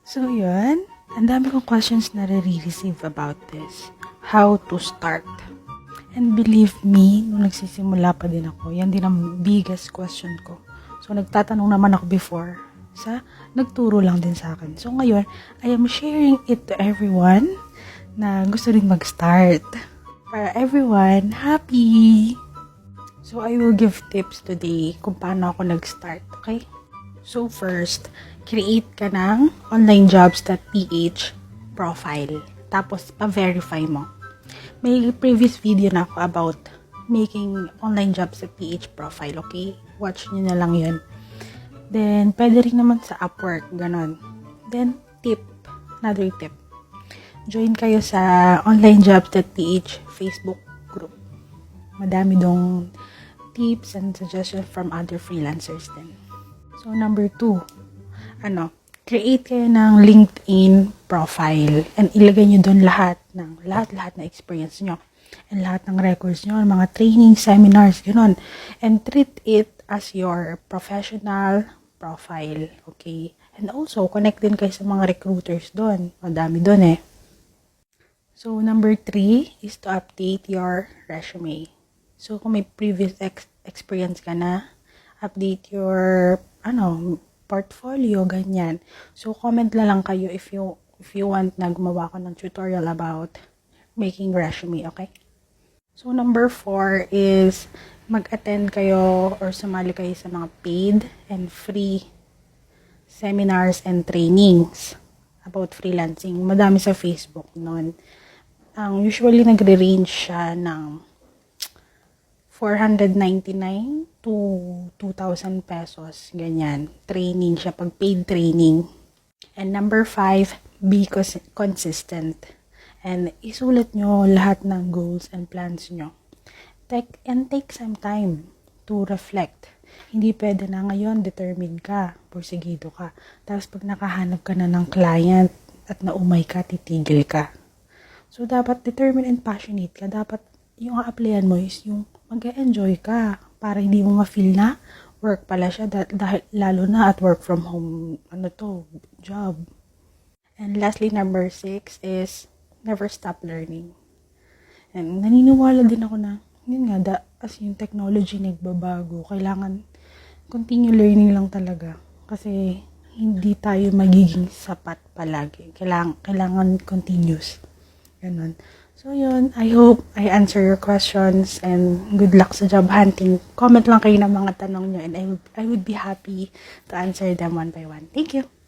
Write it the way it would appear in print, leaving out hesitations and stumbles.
So, yun. Ang dami kong questions na re-receive about this. How to start. And believe me, nung nagsisimula pa din ako, yan din ang biggest question ko. So, nagtatanong naman ako before nagturo lang din sa akin. So, ngayon, I am sharing it to everyone na gusto rin mag-start. Para everyone happy. So, I will give tips today kung paano ako nag-start, okay? So, first, create ka ng onlinejobs.ph profile. Tapos, pa-verify mo. May previous video na ako about making onlinejobs.ph profile, okay? Watch nyo na lang yun. Then, pwede rin naman sa Upwork, ganon. Then, another tip. Join kayo sa onlinejobs.ph Facebook group. Madami dong tips and suggestions from other freelancers din. So, number 2, create kayo ng LinkedIn profile and ilagay nyo doon lahat na experience nyo and lahat ng records nyo, mga training, seminars, gano'n. And treat it as your professional profile, okay? And also, connect din kayo sa mga recruiters doon. Madami doon eh. So, number 3 is to update your resume. So, kung may previous experience ka na, update your, portfolio, ganyan. So, comment lang kayo if you want na gumawa ko ng tutorial about making resume, okay? So, number 4 is mag-attend kayo or sumali kayo sa mga paid and free seminars and trainings about freelancing. Madami sa Facebook noon. Usually, nagre-range siya ng 499 to 2,000 pesos. Ganyan. Training siya, pag paid training. And number 5, be consistent. And isulat nyo lahat ng goals and plans nyo. Take some time to reflect. Hindi pwede na ngayon, determined ka, porsigido ka. Tapos pag nakahanap ka na ng client at naumay ka, titigil ka. So, dapat determined and passionate ka. Dapat yung a-applyan mo is yung mag-enjoy ka para hindi mo ma-feel na work pala siya dahil lalo na at work from home, job. And lastly, number 6 is never stop learning. And naniniwala din ako na yun nga, as yung technology nagbabago, kailangan continue learning lang talaga. Kasi hindi tayo magiging sapat palagi. Kailangan continuous. Ganun. So yun, I hope I answer your questions and good luck sa job hunting. Comment lang kayo ng mga tanong nyo and I would be happy to answer them one by one. Thank you!